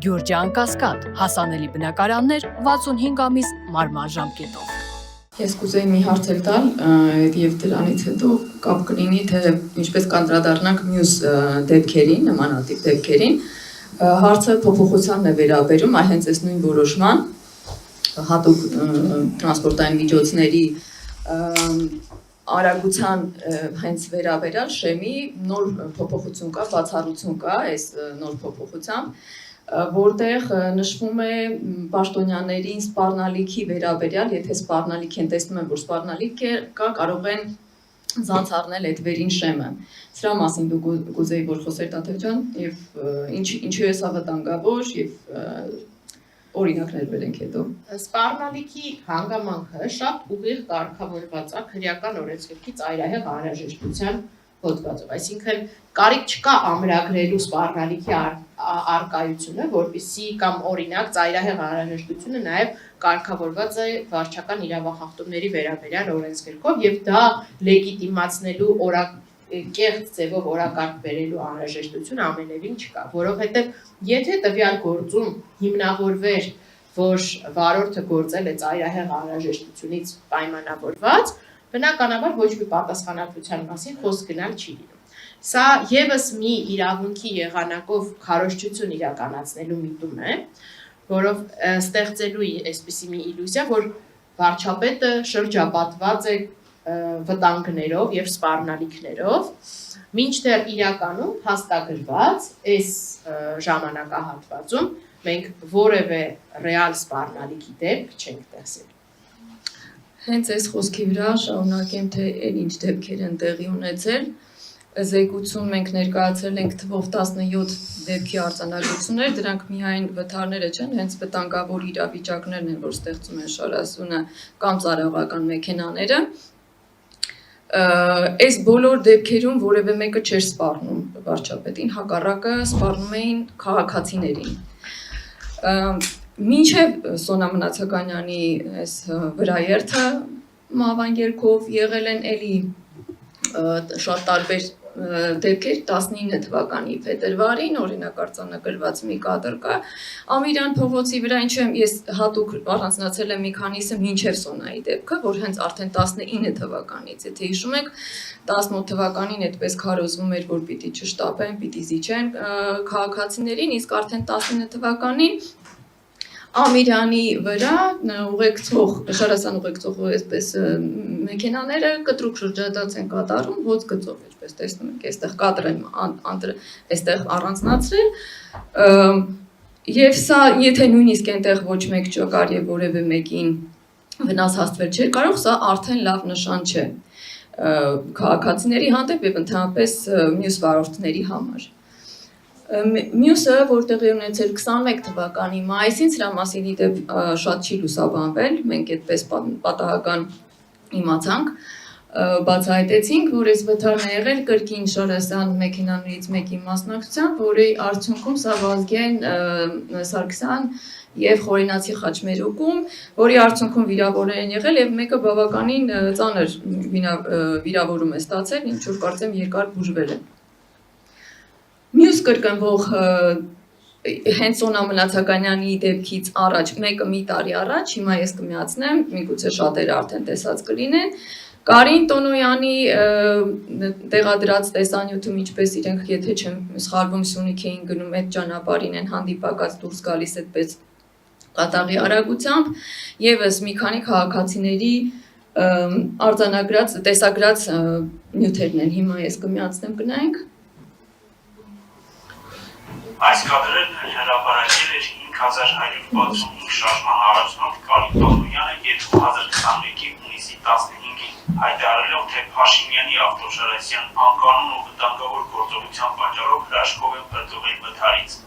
Գյուրջան Կասկադ, հասանելի բնակարաններ 65 ամիս մարման ժամկետով։ Ես կուզեի մի հարց տալ եւ դրանից հետո կապ կլինի թե ինչպես կանդրադառնանք մյուս դեպքերին, նմանատիպ դեպքերին։ Հարցը փոփոխությանն է վերաբերում այ հենց այս նույն որոշման հատուկ տրանսպորտային միջոցների արագության հենց վերաբերյալ շեմի նոր փոփոխություն կա, բացառություն կա այս նոր փոփոխությամբ, որտեղ նշվում է պաշտոնյաներին սպառնալիքի վերաբերյալ, եթե սպառնալիք են տեսնում են, որ սպառնալիք կա, կարող են ցանց առնել այդ վերին շեմը։ Սրա մասին դուք կուզեի որ խոսեր Տաթև ջան, եւ ինչու է սա վտանգավոր եւ օրինակներ վերենք հետո։ Սպառնալիքի հանգամանքը շատ ուղիղ կարգավորված է քրեական օրենսգրքի ծայրահեղ անհրաժեշտության հոդվածով, այսինքն կարիք չկա ամրագրելու սպառնալիքի արկայությունը, որպեսզի կամ օրինակ ծայրահեղ անհրաժեշտությունը նաև կարգավորված է վարչական իրավախախտումների վերաբերյալ օրենսգրքով եւ դա լեգիտիմացնելու կեղծ ձևով օրակարգ բերելու անհրաժեշտություն ամենևին չկա, որովհետև եթե տվյալ գործում հիմնավորվեր, որ վարորդը գործել է ծայրահեղ անհրաժեշտությունից պայմանավորված, բնականաբար ոչ մի պատասխանատվության մասին խոսք գնալ չի լինում։ Սա եւս մի իրավունքի եղանակով քարոզչություն իրականացնելու միտում է, որով ստեղծելու այսպիսի մի իլյուզիա, որ վարչապետը շրջապատված է վտանգներով եւ սպառնալիքներով, մինչդեռ իրականում հաստագրված այս ժամանակահատվածում մենք որևէ ռեալ սպառնալիքի դեպք չենք տեսել։ Հենց այս խոսքի վրա շարունակեմ թե ինչ դեպքեր են տեղի ունեցել։ Զեկուցում մենք ներկայացրել ենք թվով 17 դեպքի արձանագրություններ, դրանք միայն վթարները չեն, հենց վտանգավոր իրավիճակներն են, որ ստեղծում են շարասյունը կամ ծառայողական մեքենաները։ Այս բոլոր դեպքերում որևէ մեկը չէր սպառնում վարչապետին, հակառակը սպառնում էին քաղաքացիներին։ Մինչև Սոնա Մնացականյանի այս վրաերթը մահվան ելքով եղել են էլի շատ տարբեր դեպքեր 19 թվականի փետրվարին օրինակ արձանագրված մի կադր կա Ամիրյան փողոցի վրա, ինչու ես հատուկ առանձնացել եմ մի քանիսը մինչև Սոնայի դեպքը, որ հենց արդեն 19 թվականից, եթե հիշում եք, 18 թվականին այդպես քարոզվում էր, որ պիտի չշտապեն, պիտի զիջեն քաղաքացիներին, իսկ արդեն 19 թվականին Ամիրյանի վրա ուղեկցող, շարասան ուղեկցող այսպես մեքենաները կտրուկ շրջադարձ են կատարում հոց գծով, այսպես տեսնում եք, այստեղ կադր եմ այստեղ առանձնացրել, եւ սա եթե նույնիսկ այնտեղ ոչ մեկ չկար եւ որևէ մեկին վնաս հասցվել չէր կարող, սա արդեն լավ նշան չէ քաղաքացիների հանդեպ եւ ընդհանրապես մյուս վարորդների համար։ Մյուսը, որ տեղի ունեցել 21 թվականի մայիսին, սրա մասին իդեպ շատ չի լուսաբանվել, մենք այդպես պատահական իմացանք, բացահայտեցինք, որ այս վթարն է եղել կրկին շարասյան մեքենաներից մեկի մասնակցությամբ, որի արդյունքում Սավազգեն Սարգսյան եւ Խորենացի Խաչմերուկում, որի արդյունքում վիրավորներ են եղել եւ մեկը բավականին ծանր վիրավորում է ստացել, ինչ որ կարծեմ երկար բուժվել է։ Մյուս կրկնվող հենց Սոնա Մնացականյանի դեպքից առաջ, մեկը մի տարի առաջ, հիմա ես կմիացնեմ, միգուցե շատերը արդեն տեսած կլինեն, Կարին Տոնոյանի տեղադրած տեսանյութում, ինչպես իրենք, եթե չեմ սխալվում, Սյունիք էին գնում, այդ ճանապարհին են հանդիպակաց դուրս գալիս այդպես կատաղի արագությամբ, եւս մի քանի քաղաքացիների արձանագրած, տեսագրած նյութերն են, հիմա ես կմիացնեմ, գնայինք։ Այս կադրերն հրապարակել էր 5165 շարժման առաջնորդ Կարին Տոնոյանը 2021-ի հունիսի 15-ին, հայտարարելով, թե Փաշինյանի ավտոշարասյան անկանոն ու վտանգավոր գործողության պատճառով հրաշքով են փրկվել վթարից։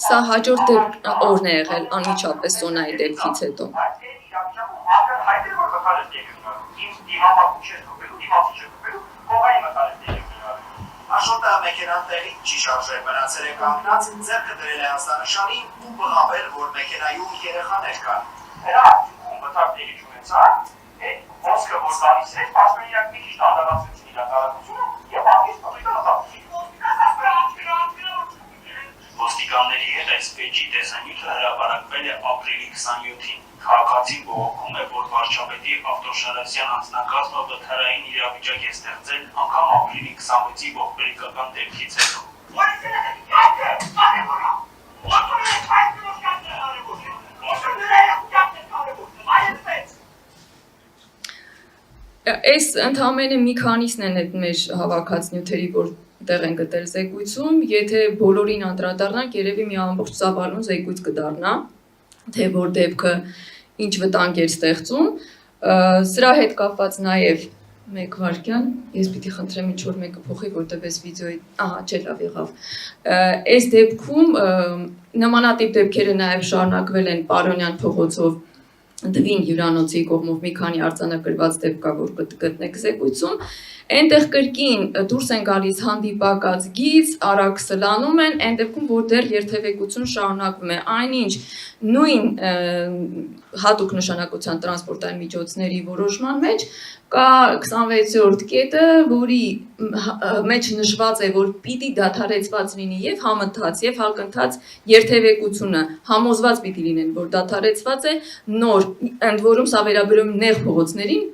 Սա հաջորդ օրն է եղել անմիջապես Սոնայի դեպքից հետո։ Աշխատանք մեքենան տեղին չի շարժել, մնացել է կանգնած, ձեռքը դրել է ազդանշանին ու բղավել, որ մեքենայում երեխաներ կան։ Դրա արդյունքում մտածելի չունեցա, ոսկը որ գալիս է, ասմենյակ մի քիչ դանդաղացություն իրականությունը եւ անգից պատույտը Ոստիկանների հետ այս վեճի տեսանյութը հրապարակվել է ապրիլի 27-ին։ Քաղաքացին բողոքում է, որ վարչապետի ավտոշարասյան անձնակազմը վթարային իրավիճակ է ստեղծել անգամ ապրիլի 26-ի ողբերգական դեպքից հետո։ Այս ընդհանրապես մի քանիսն են այդ մեր հավաքած նյութերի, որ տեղ են գտել զեկույցում, եթե բոլորին անդրադառնանք, երևի մի ամբողջ ծավալուն զեկույց կդառնա, թե որ դեպքը ինչ վտանգ էր ստեղծում, սրա հետ կապված նաև մեկ վարքյան, ես պիտի խնդրեմ ինչ որ մեկը փոխի, որտեղ այս վիդեոյի, չէ, լավ եղավ։ Այս դեպքում նմանատիպ դեպքերը նաև շարունակվել են Պարոնյան փողոցով Դվին հյուրանոցի կողմով մի քանի արձանագրված դեպք կա, որ գտնեք զեկույցում, այնտեղ կրկին դուրս են գալիս հանդիպակաց գիծ, արագ սլանում են, այն դեպքում, որ դեռ երթևեկություն շարունակվում է, այնինչ նույն հատուկ նշանակության տրանսպորտային միջոցների որոշման մեջ կա 26-րդ կետը, որի մեջ նշված է, որ պիտի դադարեցված լինի եւ համընթաց եւ հակընթաց երթևեկությունը, համոզված պիտի լինեն, որ դադարեցված է նոր, ընդ որում սա վերաբերում նեղ փողոցներին,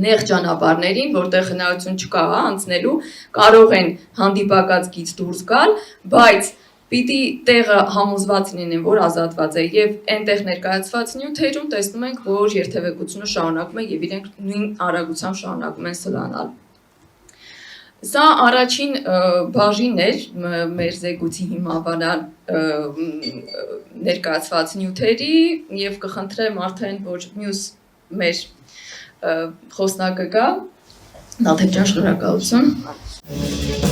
նեղ ճանապարհներին, որտեղ հնարավորություն չկա անցնելու, կարող են հանդիպակաց գիծ դուրս գալ, բայց պիտի տեղը համոզված լինեն, որ ազատված է եւ այնտեղ ներկայացված նյութերում տեսնում ենք, որ երթևեկությունը շարունակում է եւ իրենք նույն արագությամբ շարունակում են սլանալ։ Սա առաջին բաժինն էր մեր զեկույցի հիման ներկայացված նյութերի եւ կխնդրեմ արդեն, որ մյուս մեր խոսնակը գա, Նաթև ջան, շնորհակալություն։